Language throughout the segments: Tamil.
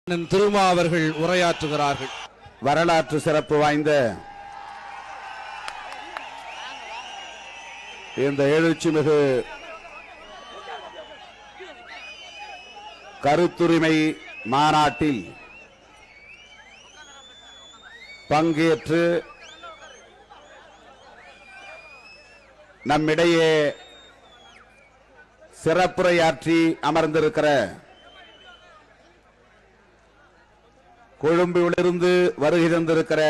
திருமா அவர்கள் உரையாற்றுகிறார்கள். வரலாற்று சிறப்பு வாய்ந்த இந்த எழுச்சிமிகு கருத்துரிமை மாநாட்டில் பங்கேற்று நம்மிடையே சிறப்புரையாற்றி அமர்ந்திருக்கிற கொழும்பிலிருந்து வருகை தந்திருக்கிற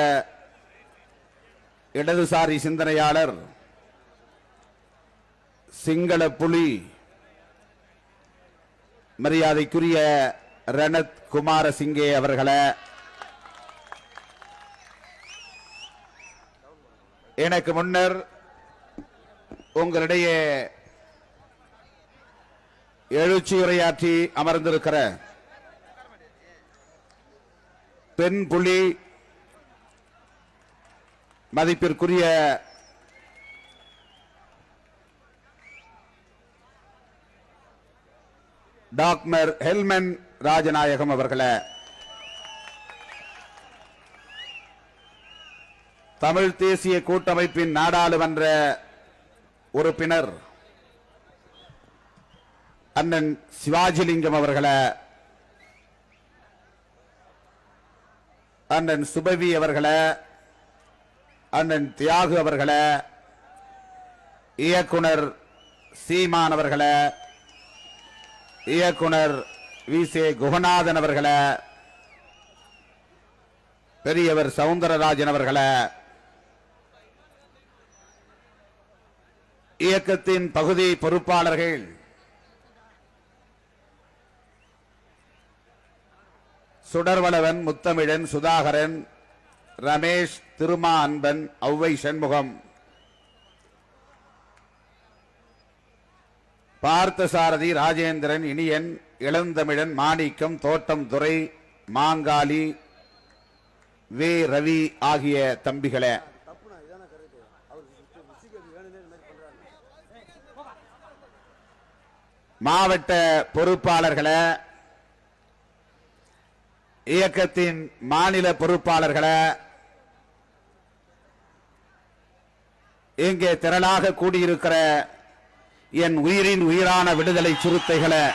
இடதுசாரி சிந்தனையாளர் சிங்கள புலி மரியாதைக்குரிய ரணத் குமாரசிங்கே அவர்களே, எனக்கு முன்னர் உங்களிடையே எழுச்சியுரையாற்றி அமர்ந்திருக்கிற பெண் புலி மதிப்பிற்குரிய டாக்டர் ஹெல்மன் ராஜநாயகம் அவர்களே, தமிழ் தேசிய கூட்டமைப்பின் நாடாளுமன்ற உறுப்பினர் அண்ணன் சிவாஜிலிங்கம் அவர்களே, அண்ணன் சுபவி அவர்களே, அண்ணன் தியாகு அவர்களே, இயக்குனர் சீமான் அவர்களே, இயக்குனர் வி.சே. குகநாதன் அவர்களே, பெரியவர் சவுந்தரராஜன் அவர்களே, இயக்கத்தின் பகுதி பொறுப்பாளர்கள், சுடர்வளவன், முத்தமிழன், சுதாகரன், ரமேஷ், திருமா அன்பன், ஔவை சண்முகம், பார்த்தசாரதி, ராஜேந்திரன், இனியன், இளந்தமிழன், மாணிக்கம், தோட்டம் துரை, மாங்காளி, வே ரவி ஆகிய தம்பிகளே, மாவட்ட பொறுப்பாளர்களே, இயக்கத்தின் மாநில பொறுப்பாளர்களே, இங்கே திரளாக கூடியிருக்கிற என் உயிரின் உயிரான விடுதலை சிறுத்தைகளே,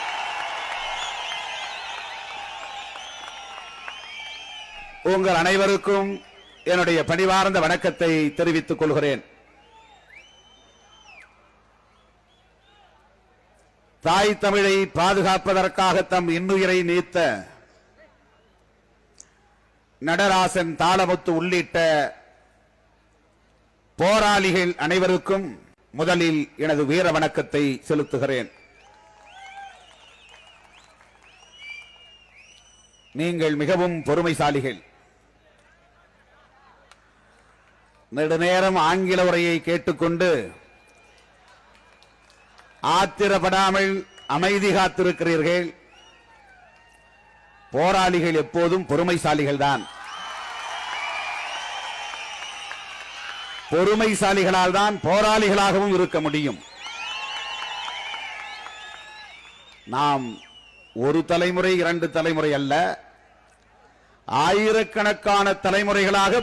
உங்கள் அனைவருக்கும் என்னுடைய பணிவார்ந்த வணக்கத்தை தெரிவித்துக் கொள்கிறேன். தாய் தமிழை பாதுகாப்பதற்காக தம் இன்னுயிரை நீத்த நடராசன், தாளமுத்து உள்ளிட்ட போராளிகள் அனைவருக்கும் முதலில் எனது வீர வணக்கத்தை செலுத்துகிறேன். நீங்கள் மிகவும் பொறுமைசாலிகள். நெடுநேரம் ஆங்கில உரையை கேட்டுக்கொண்டு ஆத்திரப்படாமல் அமைதி காத்திருக்கிறீர்கள். போராளிகள் எப்போதும் பொறுமைசாலிகள் தான். பொறுமைசாலிகளால் தான் போராளிகளாகவும் இருக்க முடியும். நாம் ஒரு தலைமுறை, இரண்டு தலைமுறை அல்ல, ஆயிரக்கணக்கான தலைமுறைகளாக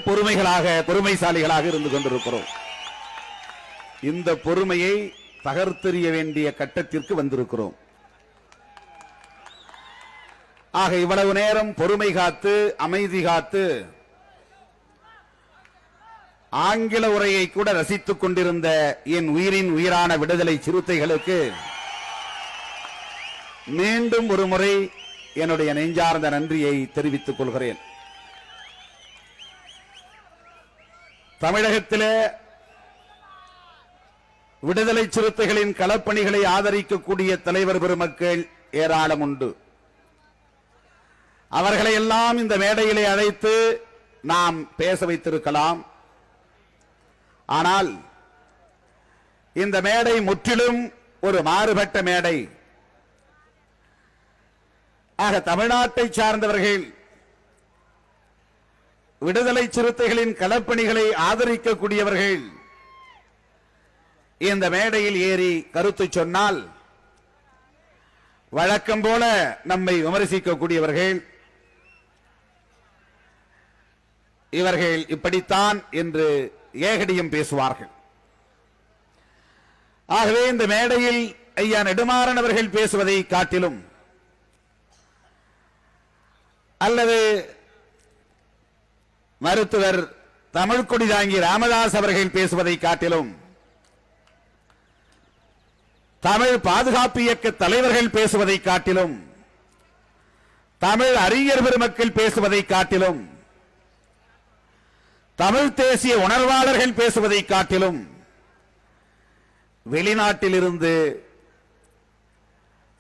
பொறுமைசாலிகளாக இருந்து கொண்டிருக்கிறோம். இந்த பொறுமையை தகர்த்தெறிய வேண்டிய கட்டத்திற்கு வந்திருக்கிறோம். ஆக இவ்வளவு நேரம் பொறுமை காத்து, அமைதி காத்து, ஆங்கில உரையை கூட ரசித்துக் கொண்டிருந்த என் உயிரின் உயிரான விடுதலை சிறுத்தைகளுக்கு மீண்டும் ஒரு முறை என்னுடைய நெஞ்சார்ந்த நன்றியை தெரிவித்துக் கொள்கிறேன். தமிழகத்திலே விடுதலை சிறுத்தைகளின் களப்பணிகளை ஆதரிக்கக்கூடிய தலைவர் பெருமக்கள் ஏராளம் உண்டு. அவர்களை எல்லாம் இந்த மேடையிலே அழைத்து நாம் பேச வைத்திருக்கலாம். ஆனால் இந்த மேடை முற்றிலும் ஒரு மாறுபட்ட மேடை. ஆக தமிழ்நாட்டை சார்ந்தவர்கள் விடுதலை சிறுத்தைகளின் களப்பணிகளை ஆதரிக்கக்கூடியவர்கள் இந்த மேடையில் ஏறி கருத்து சொன்னால் வழக்கம் போல நம்மை விமர்சிக்கக்கூடியவர்கள், இவர்கள் இப்படித்தான் என்று ஏகடியும் பேசுவார்கள். ஆகவே இந்த மேடையில் ஐயா நெடுமாறன் அவர்கள் பேசுவதை காட்டிலும் அல்லது மருத்துவர் தமிழ்கொடி தாங்கி ராமதாஸ் அவர்கள் பேசுவதை காட்டிலும் தமிழ் பாதுகாப்பு இயக்க தலைவர்கள் பேசுவதை காட்டிலும் தமிழ் அறிஞர் பெருமக்கள் பேசுவதை காட்டிலும் தமிழ் தேசிய உணர்வாளர்கள் பேசுவதை காட்டிலும் வெளிநாட்டிலிருந்து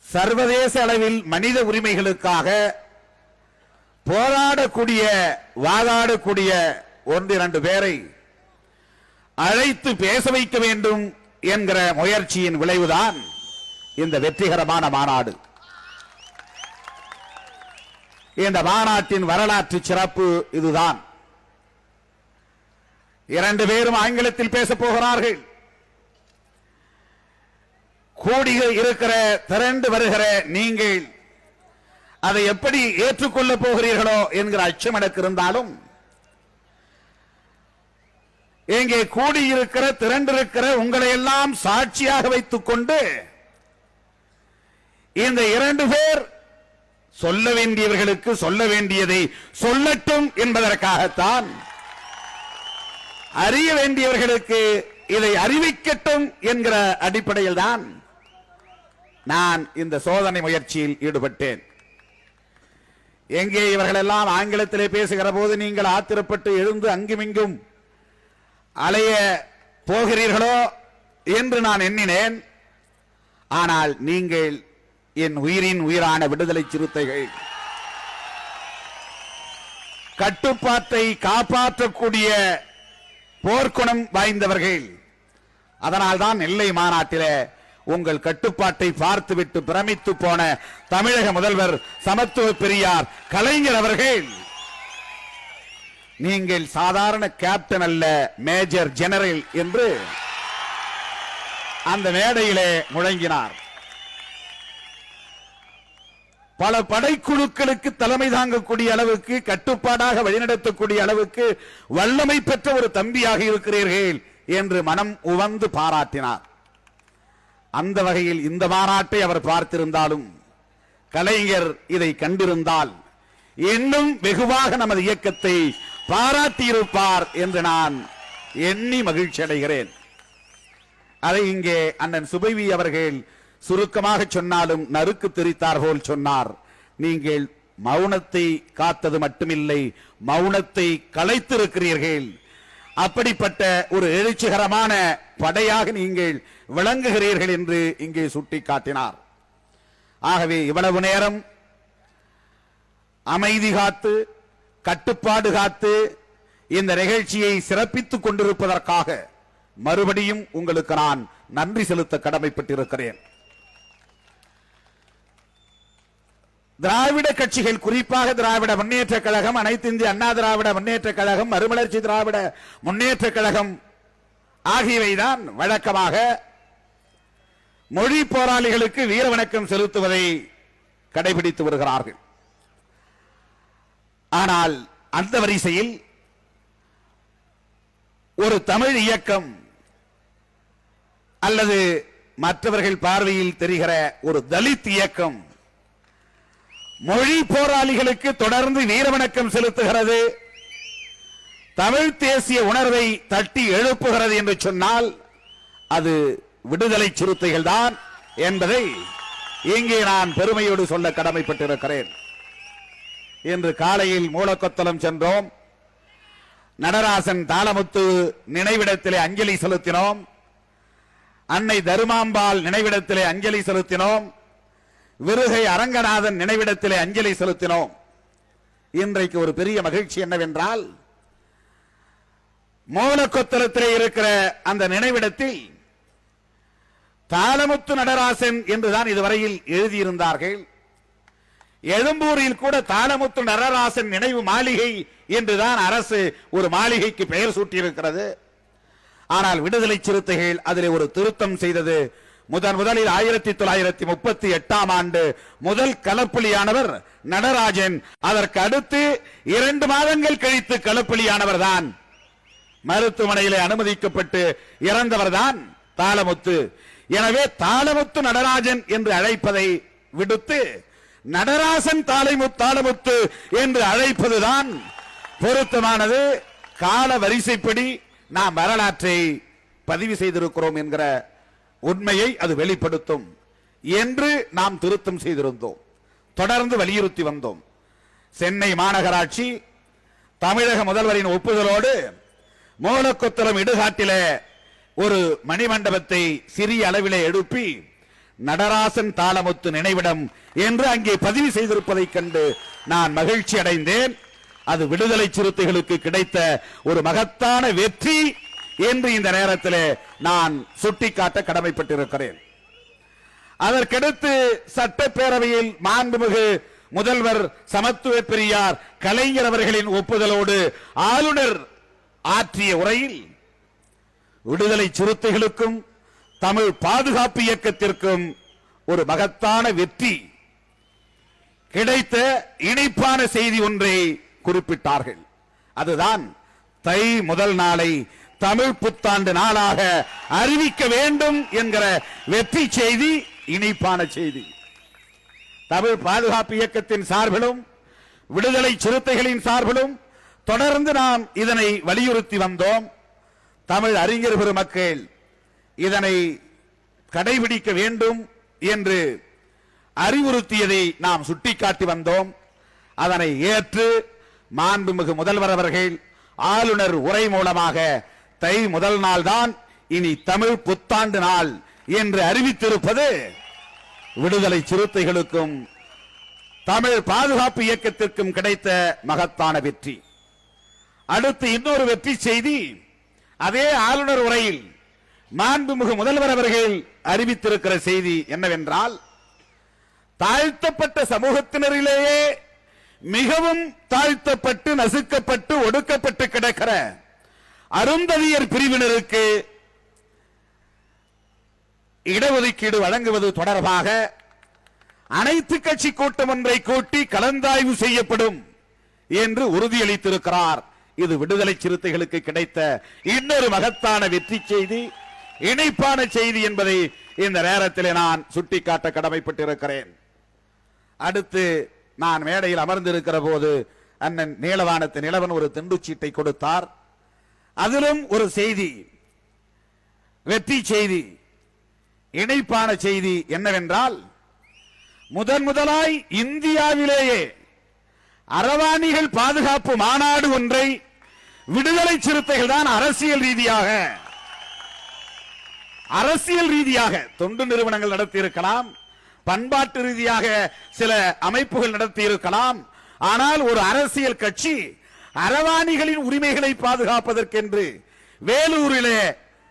சர்வதேச அளவில் மனித உரிமைகளுக்காக போராடக்கூடிய வாதாடக்கூடிய 1-2 பேரை அழைத்து பேச வைக்க வேண்டும் என்கிற முயற்சியின் விளைவுதான் இந்த வெற்றிகரமான மாநாடு. இந்த மாநாட்டின் வரலாற்று சிறப்பு இதுதான். 2 பேரும் ஆங்கிலத்தில் பேசப் போகிறார்கள். கூடி இருக்கிற திரண்டு வருகிற நீங்கள் அதை எப்படி ஏற்றுக்கொள்ளப் போகிறீர்களோ என்கிற அச்சம் எனக்கு இருந்தாலும் இங்கே கூடியிருக்கிற திரண்டிருக்கிற உங்களை எல்லாம் சாட்சியாக வைத்துக் கொண்டு இந்த 2 பேர் சொல்ல வேண்டியவர்களுக்கு சொல்ல வேண்டியதை சொல்லட்டும் என்பதற்காகத்தான், அறிய வேண்டியவர்களுக்கு இதை அறிவிக்கட்டும் என்கிற அடிப்படையில் தான் நான் இந்த சோதனை முயற்சியில் ஈடுபட்டேன். எங்கே இவர்கள் எல்லாம் ஆங்கிலத்திலே பேசுகிற போது நீங்கள் ஆத்திரப்பட்டு எழுந்து அங்குமிங்கும் அலைய போகிறீர்களோ என்று நான் எண்ணினேன். ஆனால் நீங்கள் என் உயிரின் உயிரான விடுதலை சிறுத்தைகள், கட்டுப்பாட்டை காப்பாற்றக்கூடிய போர்க்குணம் வாய்ந்தவர்கள். அதனால்தான் நெல்லை மாநாட்டிலே உங்கள் கட்டுப்பாட்டை பார்த்துவிட்டு பிரமித்து போன தமிழக முதல்வர் சமத்துவ பெரியார் கலைஞர் அவர்கள், நீங்கள் சாதாரண கேப்டன் அல்ல, மேஜர் ஜெனரல் என்று அந்த மேடையிலே முழங்கினார். பல படைக்குழுக்களுக்கு தலைமை தாங்கக்கூடிய அளவுக்கு, கட்டுப்பாடாக வழிநடத்தக்கூடிய அளவுக்கு வல்லமை பெற்ற ஒரு தம்பியாக இருக்கிறீர்கள் என்று மனம் உவந்து பாராட்டினார். அந்த வகையில் இந்த மாநாட்டை அவர் பார்த்திருந்தாலும், கலைஞர் இதை கண்டிருந்தால் இன்னும் வெகுவாக நமது இயக்கத்தை பாராட்டியிருப்பார் என்று நான் எண்ணி மகிழ்ச்சி அடைகிறேன். அதை இங்கே அண்ணன் சுபைவி அவர்கள் சுருக்கமாக சொன்னாலும் நறுக்கு தெரித்தார் போல் சொன்னார். நீங்கள் மௌனத்தை காத்தது மட்டுமில்லை, மௌனத்தை கலைத்திருக்கிறீர்கள். அப்படிப்பட்ட ஒரு எழுச்சிகரமான படையாக நீங்கள் விளங்குகிறீர்கள் என்று இங்கே சுட்டிக்காட்டினார். ஆகவே இவ்வளவு நேரம் அமைதி காத்து, கட்டுப்பாடு காத்து இந்த நிகழ்ச்சியை சிறப்பித்துக் கொண்டிருப்பதற்காக மறுபடியும் உங்களுக்கு நான் நன்றி செலுத்த கடமைப்பட்டிருக்கிறேன். திராவிட கட்சிகள், குறிப்பாக திராவிட முன்னேற்ற கழகம், அனைத்து இந்திய அண்ணா திராவிட முன்னேற்ற கழகம், மறுமலர்ச்சி திராவிட முன்னேற்ற கழகம் ஆகியவைதான் வழக்கமாக மொழி போராளிகளுக்கு வீர வணக்கம் செலுத்துவதை கடைபிடித்து வருகிறார்கள். ஆனால் அந்த வரிசையில் ஒரு தமிழ் இயக்கம் அல்லது மற்றவர்கள் பார்வையில் தெரிகிற ஒரு தலித் இயக்கம் மொழி போராளிகளுக்கு தொடர்ந்து வீரவணக்கம் செலுத்துகிறது, தமிழ் தேசிய உணர்வை தட்டி எழுப்புகிறது என்று சொன்னால் அது விடுதலை சிறுத்தைகள் தான் என்பதை இங்கே நான் பெருமையோடு சொல்ல கடமைப்பட்டிருக்கிறேன். இன்று காலையில் மூலக்கொத்தளம் சென்றோம். நடராசன் தாளமுத்து நினைவிடத்திலே அஞ்சலி செலுத்தினோம். அன்னை தருமாம்பாள் நினைவிடத்திலே அஞ்சலி செலுத்தினோம். விருகை அரங்கநாதன் நினைவிடத்திலே அஞ்சலி செலுத்தினோம். இன்றைக்கு ஒரு பெரிய மகிழ்ச்சி என்னவென்றால், மூலக்கொத்தளத்திலே இருக்கிற அந்த நினைவிடத்தில் தாளமுத்து நடராசன் என்றுதான் இதுவரையில் எழுதியிருந்தார்கள். எழும்பூரில் கூட தாளமுத்து நடராசன் நினைவு மாளிகை என்றுதான் அரசு ஒரு மாளிகைக்கு பெயர் சூட்டியிருக்கிறது. ஆனால் விடுதலை சிறுத்தைகள் அதில் ஒரு திருத்தம் செய்தது. முதலில் 1938 ஆண்டு முதல் களப்பலியானவர் நடராஜன். அதற்கு அடுத்து 2 மாதங்கள் கழித்து களப்பலியானவர் தான் மருத்துவமனையிலே அனுமதிக்கப்பட்டு இறந்தவர் தான் தாளமுத்து. எனவே தாளமுத்து நடராஜன் என்று அழைப்பதை விடுத்து நடராசன் தாளமுத்து என்று அழைப்பதுதான் பொருத்தமானது. கால வரிசைப்படி நாம் வரலாற்றை பதிவு செய்திருக்கிறோம் என்கிற உண்மையை அது வெளிப்படுத்தும் என்று நாம் திருத்தம் செய்திருந்தோம், தொடர்ந்து வலியுறுத்தி வந்தோம். சென்னை மாநகராட்சி தமிழக முதல்வரின் ஒப்புதலோடு மூலக்கொத்தளம் இடுகாட்டில ஒரு மணிமண்டபத்தை சிறிய அளவிலே எழுப்பி நடராசன் தாளமுத்து நினைவிடம் என்று அங்கே பதிவு செய்திருப்பதை கண்டு நான் மகிழ்ச்சி அடைந்தேன். அது விடுதலை சிறுத்தைகளுக்கு கிடைத்த ஒரு மகத்தான வெற்றி என்று இந்த நேரத்தில் நான் சுட்டிக்காட்ட கடமைப்பட்டிருக்கிறேன். அதற்கடுத்து சட்டப்பேரவையில் மாண்புமிகு முதல்வர் சமத்துவ பெரியார் கலைஞர் அவர்களின் ஒப்புதலோடு ஆளுநர் ஆற்றிய உரையில் விடுதலை சிறுத்தைகளுக்கும் தமிழ் பாதுகாப்பு இயக்கத்திற்கும் ஒரு மகத்தான வெற்றி கிடைத்த இணைப்பான செய்தி ஒன்றை குறிப்பிட்டார்கள். அதுதான் தை முதல் நாளை தமிழ் புத்தாண்டு நாளாக அறிவிக்க வேண்டும் என்கிற வெற்றி செய்தி, இணைப்பான செய்தி. தமிழ் பாதுகாப்பு இயக்கத்தின் சார்பிலும் விடுதலை சிறுத்தைகளின் சார்பிலும் தொடர்ந்து நாம் இதனை வலியுறுத்தி வந்தோம். தமிழ் அறிஞர் பெருமக்கள் இதனை கடைபிடிக்க வேண்டும் என்று அறிவுறுத்தியதை நாம் சுட்டிக்காட்டி வந்தோம். அதனை ஏற்று மாண்புமிகு முதல்வர் அவர்கள் ஆளுநர் உரை மூலமாக தை முதல் நாள் தான் இனி தமிழ் புத்தாண்டு நாள் என்று அறிவித்திருப்பது விடுதலை சிறுத்தைகளுக்கும் தமிழ் பாதுகாப்பு இயக்கத்திற்கும் கிடைத்த மகத்தான வெற்றி. அடுத்து இன்னொரு வெற்றி செய்தி, அதே ஆளுநர் உரையில் மாண்புமிகு முதல்வர் அவர்கள் அறிவித்திருக்கிற செய்தி என்னவென்றால், தாழ்த்தப்பட்ட சமூகத்தினரிலேயே மிகவும் தாழ்த்தப்பட்டு நசுக்கப்பட்டு ஒடுக்கப்பட்டு கிடக்கிற அருந்ததியர் பிரிவினருக்கு இடஒதுக்கீடு வழங்குவது தொடர்பாக அனைத்து கட்சி கூட்டம் ஒன்றை கூட்டி கலந்தாய்வு செய்யப்படும் என்று உறுதியளித்திருக்கிறார். இது விடுதலை சிறுத்தைகளுக்கு கிடைத்த இன்னொரு மகத்தான வெற்றி செய்தி, இணைப்பான செய்தி என்பதை இந்த நேரத்தில் நான் சுட்டிக்காட்ட கடமைப்பட்டிருக்கிறேன். அடுத்து நான் மேடையில் அமர்ந்திருக்கிற போது அண்ணன் நீலவானத்து நிலவன் ஒரு திண்டுச்சீட்டை கொடுத்தார். அதிலும் ஒரு செய்தி, வெற்றி செய்தி, இணைப்பான செய்தி என்னவென்றால், முதலாய் இந்தியாவிலேயே அரவாணிகள் பாதுகாப்பு மாநாடு ஒன்றை விடுதலை சிறுத்தைகள் தான் அரசியல் ரீதியாக தொண்டு நிறுவனங்கள் நடத்தி இருக்கலாம், பண்பாட்டு ரீதியாக சில அமைப்புகள் நடத்தி இருக்கலாம். ஆனால் ஒரு அரசியல் கட்சி அரவாணிகளின் உரிமைகளை பாதுகாப்பதற்கென்று வேலூரிலே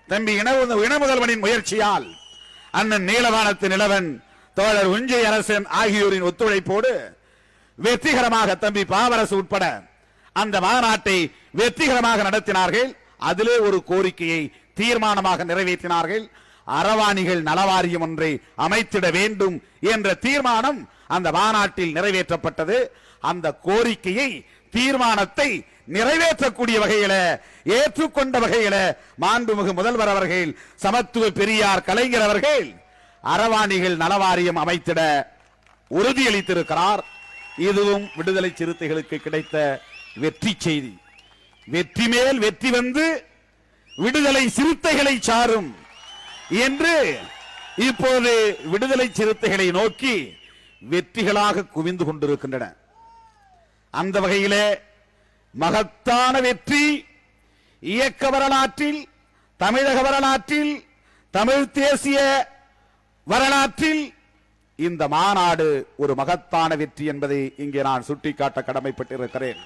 தம்பி இனமுதல்வனின் முயற்சியால் அண்ணன் நீலவானத்து நிலவன், தோழர் உஞ்சை அரசன் ஆகியோரின் ஒத்துழைப்போடு வெற்றிகரமாக தம்பி பாவரசு உட்பட அந்த மாநாட்டை வெற்றிகரமாக நடத்தினார்கள். அதிலே ஒரு கோரிக்கையை தீர்மானமாக நிறைவேற்றினார்கள். அரவாணிகள் நலவாரியம் ஒன்றை அமைத்திட வேண்டும் என்ற தீர்மானம் அந்த மாநாட்டில் நிறைவேற்றப்பட்டது. அந்த கோரிக்கையை, தீர்மானத்தை நிறைவேற்றக்கூடிய வகையில, ஏற்றுக்கொண்ட வகையில மாண்புமிகு முதல்வர் அவர்கள் சமத்துவ பெரியார் கலைஞர் அவர்கள் அரவாணிகள் நலவாரியம் அமைத்திட உறுதியளித்திருக்கிறார். இதுவும் விடுதலை சிறுத்தைகளுக்கு கிடைத்த வெற்றி செய்தி. வெற்றி மேல் வெற்றி வந்து விடுதலை சிறுத்தைகளை சாரும் என்று இப்போது விடுதலை சிறுத்தைகளை நோக்கி வெற்றிகளாக குவிந்து கொண்டிருக்கின்றன. அந்த வகையிலே மகத்தான வெற்றி இயக்க வரலாற்றில், தமிழக வரலாற்றில், தமிழ் தேசிய வரலாற்றில் இந்த மாநாடு ஒரு மகத்தான வெற்றி என்பதை இங்கே நான் சுட்டிக்காட்ட கடமைப்பட்டிருக்கிறேன்.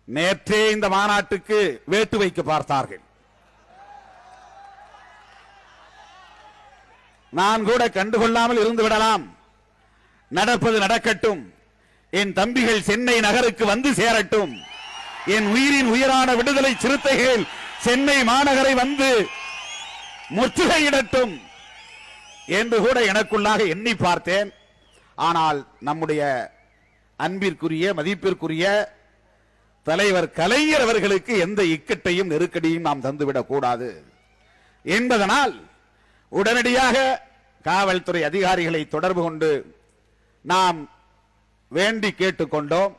நேற்றே இந்த மாநாட்டுக்கு வேட்டு வைக்க பார்த்தார்கள். நான் கூட கண்டுகொள்ளாமல் இருந்து விடலாம். நடப்பது நடக்கட்டும். என் தம்பிகள் சென்னை நகருக்கு வந்து சேரட்டும். என் உயிரின் உயிரான விடுதலை சிறுத்தைகள் சென்னை மாநகரை வந்து முற்றுகையிடட்டும் என்று கூட எனக்குள்ளாக எண்ணி பார்த்தேன். ஆனால் நம்முடைய அன்பிற்குரிய மதிப்பிற்குரிய தலைவர் கலைஞர் அவர்களுக்கு எந்த இக்கட்டையும் நெருக்கடியும் நாம் தந்துவிடக் கூடாது என்பதனால் உடனடியாக காவல்துறை அதிகாரிகளை தொடர்பு கொண்டு நாம் வேண்டி கேட்டுக்கொண்டோம்.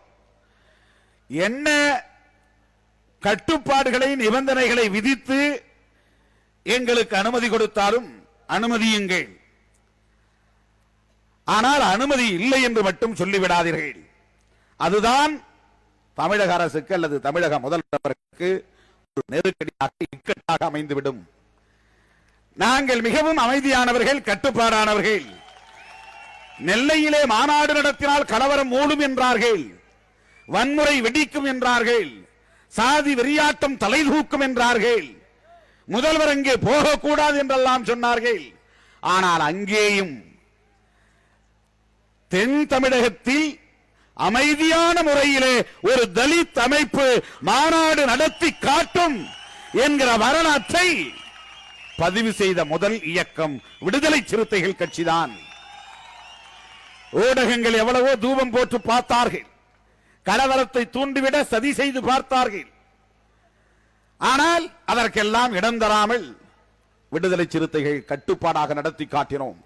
என்ன கட்டுப்பாடுகளை நிபந்தனைகளை விதித்து எங்களுக்கு அனுமதி கொடுத்தாலும் அனுமதியுங்கள், ஆனால் அனுமதி இல்லை என்று மட்டும் சொல்லிவிடாதீர்கள். அதுதான் தமிழக அரசுக்கு அல்லது தமிழக முதல்வருக்கு ஒரு நெருக்கடியாக இக்கட்டாக அமைந்துவிடும். நாங்கள் மிகவும் அமைதியானவர்கள், கட்டுப்பாடானவர்கள். நெல்லையிலே மாநாடு நடத்தினால் கலவரம் மூடும் என்றார்கள், வன்முறை வெடிக்கும் என்றார்கள், சாதி வெறியாட்டம் தலை தூக்கும் என்றார்கள், முதல்வர் அங்கே போகக்கூடாது என்றெல்லாம் சொன்னார்கள். ஆனால் அங்கேயும் தென் தமிழகத்தில் அமைதியான முறையிலே ஒரு தலித் அமைப்பு மாநாடு நடத்தி காட்டும் என்கிற வரலாற்றை பதிவு செய்த முதல் இயக்கம் விடுதலை சிறுத்தைகள் கட்சிதான். ஊடகங்கள் எவ்வளவோ தூபம் போட்டு பார்த்தார்கள், கலவரத்தை தூண்டிவிட சதி செய்து பார்த்தார்கள். ஆனால் அதற்கெல்லாம் இடம் தராமல் விடுதலை சிறுத்தைகள் கட்டுப்பாடாக நடத்தி காட்டினோம்.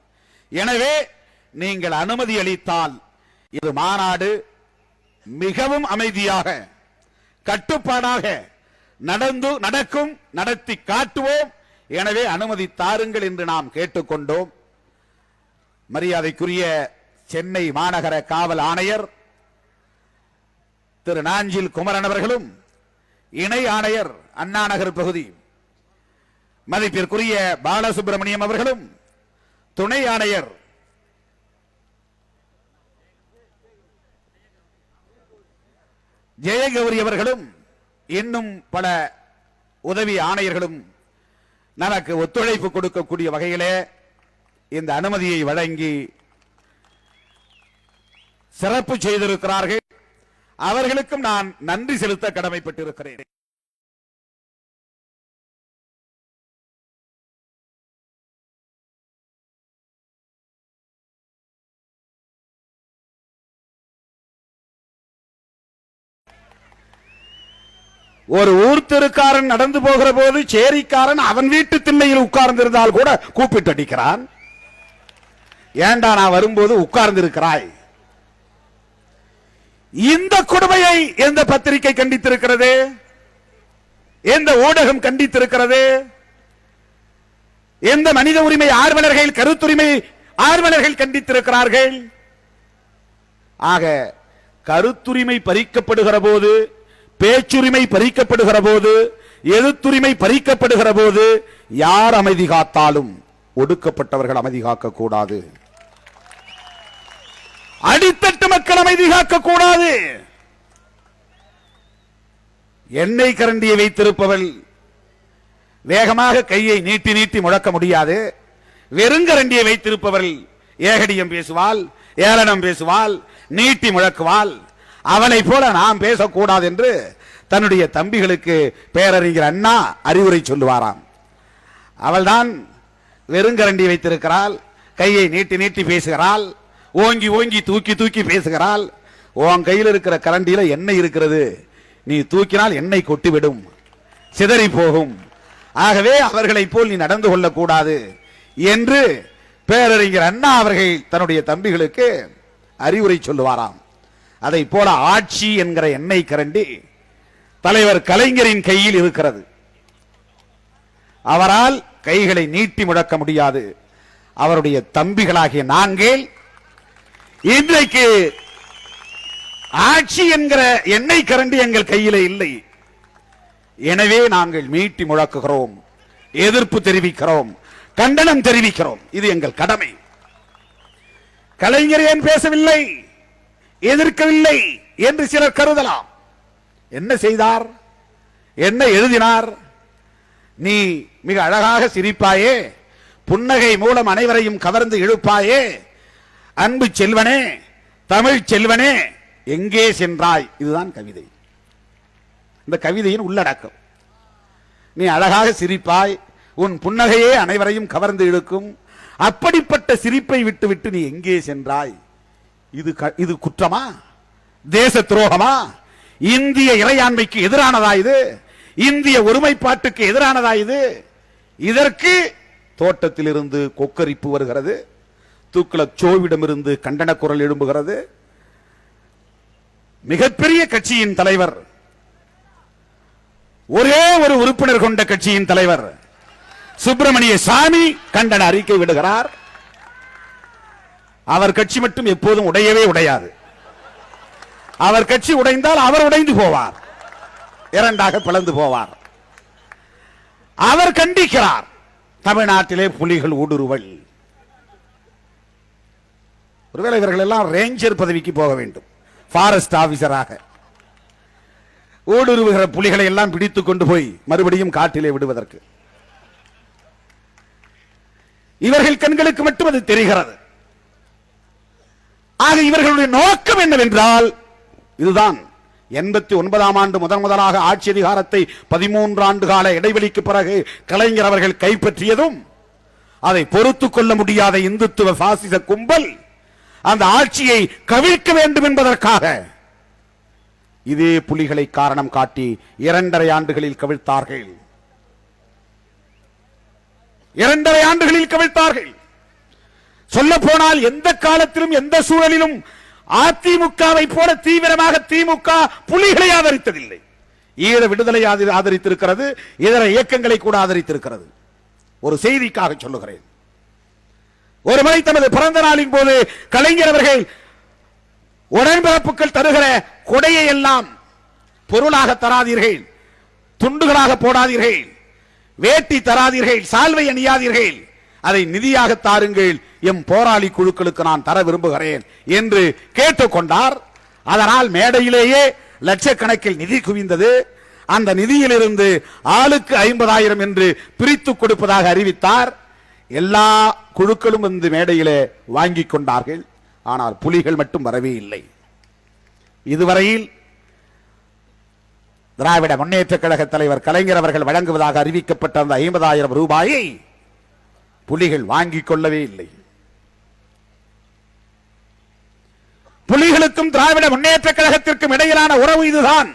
எனவே நீங்கள் அனுமதி அளித்தால் இது மாநாடு மிகவும் அமைதியாக கட்டுப்பாடாக நடக்கும், நடத்தி காட்டுவோம். எனவே அனுமதி தாருங்கள் என்று நாம் கேட்டுக்கொண்டோம். மரியாதைக்குரிய சென்னை மாநகர காவல் ஆணையர் திரு நாஞ்சில் குமரன் அவர்களும், இணை ஆணையர் அண்ணா நகர் பகுதி மதிப்பிற்குரிய பாலசுப்ரமணியம் அவர்களும், துணை ஆணையர் ஜெயகௌரி அவர்களும், இன்னும் பல உதவி ஆணையர்களும் நமக்கு ஒத்துழைப்பு கொடுக்கக்கூடிய வகையிலே இந்த அனுமதியை வழங்கி சிறப்பு செய்திருக்கிறார்கள். அவர்களுக்கும் நான் நன்றி செலுத்த கடமைப்பட்டிருக்கிறேன். ஒரு ஊர்த்தெருக்காரன் நடந்து போகிற போது சேரிக்காரன் அவன் வீட்டு திண்ணையில் உட்கார்ந்திருந்தால் கூட கூப்பிட்டு அடிக்கிறான். ஏண்டா நான் வரும்போது உட்கார்ந்திருக்கிறாய்? இந்த கொடுமையை எந்த பத்திரிகை கண்டித்திருக்கிறது? எந்த ஊடகம் கண்டித்திருக்கிறது? எந்த மனித உரிமை ஆர்வலர்கள், கருத்துரிமை ஆர்வலர்கள் கண்டித்திருக்கிறார்கள்? ஆக கருத்துரிமை பறிக்கப்படுகிற போது, பேச்சுரிமை பறிக்கப்படுகிற போது, எழுத்துரிமை பறிக்கப்படுகிற போது யார் அமைதி காத்தாலும் ஒடுக்கப்பட்டவர்கள் அமைதி காக்க கூடாது. அடித்தட்டு மக்கள் அமைதி காக்க கூடாது. எண்ணெய் கரண்டியை வைத்திருப்பவள் வேகமாக கையை நீட்டி நீட்டி முழக்க முடியாது. வெறுங்கரண்டியை வைத்திருப்பவள் ஏகடியம் பேசுவாள், ஏளனம் பேசுவாள், நீட்டி முழக்குவாள். அவளை போல நாம் பேசக்கூடாது என்று தன்னுடைய தம்பிகளுக்கு பேரறிஞர் அண்ணா அறிவுரை சொல்லுவாராம். அவள்தான் வெறுங்கரண்டி வைத்திருக்கிறாள், கையை நீட்டி நீட்டி பேசுகிறாள், ஓங்கி ஓங்கி தூக்கி தூக்கி பேசுகிறாள். உன் கையில் இருக்கிற கரண்டியில எண்ணெய் இருக்கிறது, நீ தூக்கினால் எண்ணெய் கொட்டிவிடும், சிதறி போகும். ஆகவே அவர்களை போல் நீ நடந்து கொள்ளக்கூடாது என்று பேரறிஞர் அண்ணா அவர்கள் தன்னுடைய தம்பிகளுக்கு அறிவுரை சொல்லுவாராம். அதை போல ஆட்சி என்கிற எண்ணெய் கரண்டி தலைவர் கலைஞரின் கையில் இருக்கிறது. அவரால் கைகளை நீட்டி முழக்க முடியாது. அவருடைய தம்பிகளாகிய நாங்கள் இன்றைக்கு ஆட்சி என்கிற எண்ணெய் கரண்டி எங்கள் கையில இல்லை. எனவே நாங்கள் மீட்டி முழக்குகிறோம், எதிர்ப்பு தெரிவிக்கிறோம், கண்டனம் தெரிவிக்கிறோம். இது எங்கள் கடமை. கலைஞர் ஏன் பேசவில்லை, எதிர்க்கவில்லை என்று சிலர் கருதலாம். என்ன செய்தார், என்ன எழுதினார்? நீ மிக அழகாக சிரிப்பாயே, புன்னகை மூலம் அனைவரையும் கவர்ந்து இழுப்பாயே, அன்பு செல்வனே, தமிழ் செல்வனே, எங்கே சென்றாய்? இதுதான் கவிதை. இந்த கவிதையின் உள்ளடக்கம். நீ அழகாக சிரிப்பாய், உன் புன்னகையே அனைவரையும் கவர்ந்து இழுக்கும். அப்படிப்பட்ட சிரிப்பை விட்டுவிட்டு நீ எங்கே சென்றாய்? இது குற்றமா? தேச துரோகமா? இந்திய இறையாண்மைக்கு எதிரானதா இது? இந்திய ஒருமைப்பாட்டுக்கு எதிரானதா இது? இதற்கு தோட்டத்திலிருந்து கொக்கரிப்பு வருகிறது. துக்ளக் சோவிடமிருந்து கண்டன குரல் எழும்புகிறது. மிகப்பெரிய கட்சியின் தலைவர், ஒரே ஒரு உறுப்பினர் கொண்ட கட்சியின் தலைவர் சுப்பிரமணிய சாமி கண்டன அறிக்கை விடுகிறார். அவர் கட்சி மட்டும் எப்போதும் உடையவே உடையாது. அவர் கட்சி உடைந்தால் அவர் உடைந்து போவார், இரண்டாக பிளந்து போவார். அவர் கண்டிக்கிறார், தமிழ்நாட்டிலே புலிகள் ஊடுருவல். ஒருவேளை இவர்கள் எல்லாம் ரேஞ்சர் பதவிக்கு போக வேண்டும், ஃபாரஸ்ட் ஆபீசராக. ஊடுருவுகிற புலிகளை எல்லாம் பிடித்துக் கொண்டு போய் மறுபடியும் காட்டிலே விடுவதற்கு இவர்கள் கண்களுக்கு மட்டும் அது தெரிகிறது. ஆக இவர்களுடைய நோக்கம் என்னவென்றால் இதுதான். 89ஆம் ஆண்டு முதலாக ஆட்சி அதிகாரத்தை 13 ஆண்டு கால இடைவெளிக்கு பிறகு கலைஞர் அவர்கள் கைப்பற்றியதும் அதை பொறுத்துக் கொள்ள முடியாத இந்துத்துவ பாசிச கும்பல் அந்த ஆட்சியை கவிழ்க்க வேண்டும் என்பதற்காக இதே புலிகளை காரணம் காட்டி 2.5 ஆண்டுகளில் கவிழ்த்தார்கள். 2.5 ஆண்டுகளில் கவிழ்த்தார்கள். சொல்ல போனால் எந்த காலத்திலும் எந்த சூழலிலும் அதிமுகவை போல தீவிரமாக திமுக புலிகளை ஆதரித்ததில்லை. ஈழ விடுதலை ஆதரித்திருக்கிறது, இதர இயக்கங்களை கூட ஆதரித்திருக்கிறது. ஒரு செய்திக்காக சொல்லுகிறேன். ஒரு முறை தமது பிறந்த நாளின் போது கலைஞர் அவர்கள் உடன்பிறப்புகள் தருகிற கொடையை எல்லாம் பொருளாக தராதீர்கள், துண்டுகளாக போடாதீர்கள், வேட்டி தராதீர்கள், சால்வை அணியாதீர்கள், அதை நிதியாக தாருங்கள், எம் போராளி குழுக்களுக்கு நான் தர விரும்புகிறேன் என்று கேட்டுக்கொண்டார். அதனால் மேடையிலேயே லட்சக்கணக்கில் நிதி குவிந்தது. அந்த நிதியிலிருந்து ஆளுக்கு 50,000 என்று பிரித்து கொடுப்பதாக அறிவித்தார். எல்லா குழுக்களும் வந்து மேடையிலே வாங்கி கொண்டார்கள். ஆனால் புலிகள் மட்டும் வரவே இல்லை. இதுவரையில் திராவிட முன்னேற்ற கழக தலைவர் கலைஞர் அவர்கள் வழங்குவதாக அறிவிக்கப்பட்ட அந்த 50,000 ரூபாயை புலிகள் வாங்கிக் கொள்ளவே இல்லை. புலிகளுக்கும் திராவிட முன்னேற்ற கழகத்திற்கும் இடையிலான உறவு இதுதான்.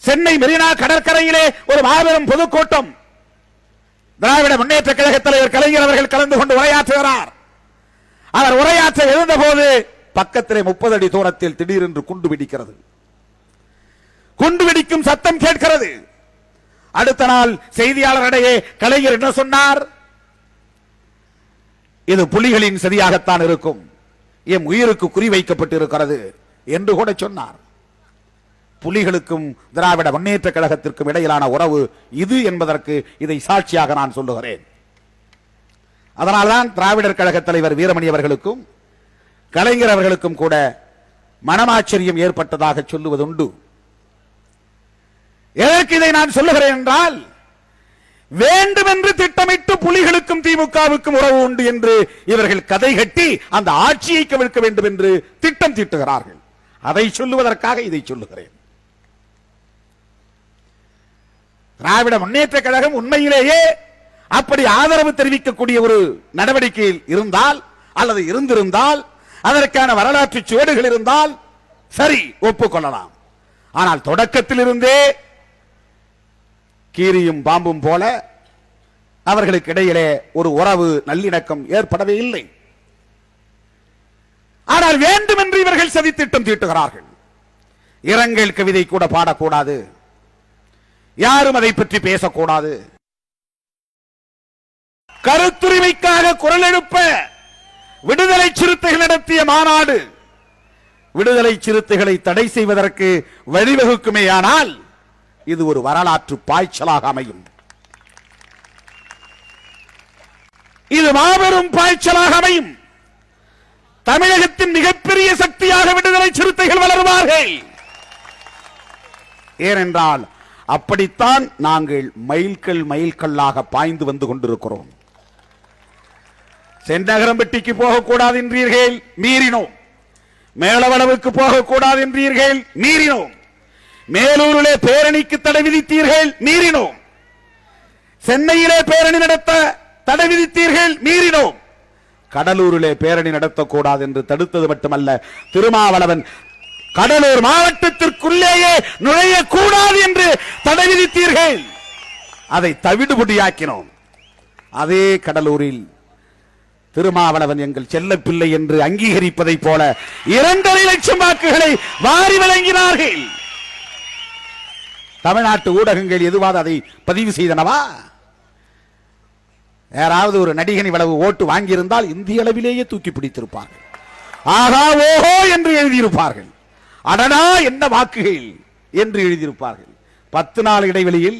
சென்னை மெரினா கடற்கரையிலே ஒரு மாபெரும் பொதுக்கூட்டம் திராவிட முன்னேற்ற கழக தலைவர் கலைஞர் அவர்கள் கலந்து கொண்டு உரையாற்றுகிறார். அவர் உரையாற்ற எழுந்த போது பக்கத்திலே 30 அடி தூரத்தில் திடீரென்று குண்டு வெடிக்கிறது. குண்டு வெடிக்கும் சத்தம் கேட்கிறது. அடுத்த நாள் செய்தியாளரிடையே கலைஞர் என்ன சொன்னார்? இது புலிகளின் சதியாகத்தான் இருக்கும், எம் உயிருக்கு குறிவைக்கப்பட்டிருக்கிறது என்று கூட சொன்னார். புலிகளுக்கும் திராவிட முன்னேற்ற கழகத்திற்கும் இடையிலான உறவு இது என்பதற்கு இதை சாட்சியாக நான் சொல்லுகிறேன். அதனால்தான் திராவிடர் கழக தலைவர் வீரமணி அவர்களுக்கும் கலைஞர் அவர்களுக்கும் கூட மனமாச்சரியம் ஏற்பட்டதாக சொல்லுவதுண்டு. எதற்கு இதை நான் சொல்லுகிறேன் என்றால், வேண்டுமென்று திட்டமிட்டு புலிகளுக்கும் திமுகவுக்கும் உறவு உண்டு என்று இவர்கள் கதை கட்டி அந்த ஆட்சியை கவிழ்க்க வேண்டும் என்று திட்டம் தீட்டுகிறார்கள். அதை சொல்லுவதற்காக இதை சொல்லுகிறேன். திராவிட முன்னேற்ற கழகம் உண்மையிலேயே அப்படி ஆதரவு தெரிவிக்கக்கூடிய ஒரு நடவடிக்கையில் இருந்தால் அல்லது இருந்திருந்தால், அதற்கான வரலாற்று சுவடுகள் இருந்தால் சரி, ஒப்புக்கொள்ளலாம். ஆனால் தொடக்கத்தில் இருந்தே கீரியும் பாம்பும் போல அவர்களுக்கு இடையிலே ஒரு உறவு நல்லிணக்கம் ஏற்படவே இல்லை. ஆனால் வேண்டுமென்று இவர்கள் சதித்திட்டம் தீட்டுகிறார்கள். இரங்கல் கவிதை கூட பாடக்கூடாது, யாரும் அதை பற்றி பேசக்கூடாது. கருத்துரிமைக்காக குரல் எழுப்ப விடுதலை சிறுத்தைகள் நடத்திய மாநாடு விடுதலை சிறுத்தைகளை தடை செய்வதற்கு வழிவகுக்குமேயானால் இது ஒரு வரலாற்று பாய்ச்சலாக அமையும். இது மாபெரும் பாய்ச்சலாக அமையும். தமிழகத்தின் மிகப்பெரிய சக்தியாக விடுதலை சிறுத்தைகள் வளருவார்கள். ஏனென்றால் அப்படித்தான் நாங்கள் மைல்கல்லாக பாய்ந்து வந்து கொண்டிருக்கிறோம். சென்னகரம்பட்டிக்கு போகக்கூடாது என்றீர்கள், மீறினோம். மேலவளவுக்கு போகக்கூடாது என்றீர்கள், மீறினோம். மேலூரிலே பேரணிக்கு தடை விதித்தீர்கள், மீறினோம். சென்னையிலே பேரணி நடத்த தடை விதித்தீர்கள், மீறினோம். கடலூரிலே பேரணி நடத்தக்கூடாது என்று தடுத்தது மட்டுமல்ல, திருமாவளவன் கடலூர் மாவட்டத்திற்குள்ளேயே நுழையக்கூடாது என்று தடை விதித்தீர்கள். அதை தவிடுபடியாக்கினோம். அதே கடலூரில் திருமாவளவன் எங்கள் செல்ல பிள்ளை என்று அங்கீகரிப்பதை போல 2.5 லட்சம் வாக்குகளை வாரி வழங்கினார்கள். தமிழ்நாட்டு ஊடகங்கள் எதுவாது அதை பதிவு செய்தனவா? யாராவது ஒரு நடிகன் இவ்வளவு ஓட்டு வாங்கியிருந்தால் இந்திய அளவிலேயே தூக்கி பிடித்திருப்பார்கள். ஆகா ஓஹோ என்று எழுதியிருப்பார்கள். அடடா என்ன வாக்குகள் என்று எழுதியிருப்பார்கள். 10 நாள் இடைவெளியில்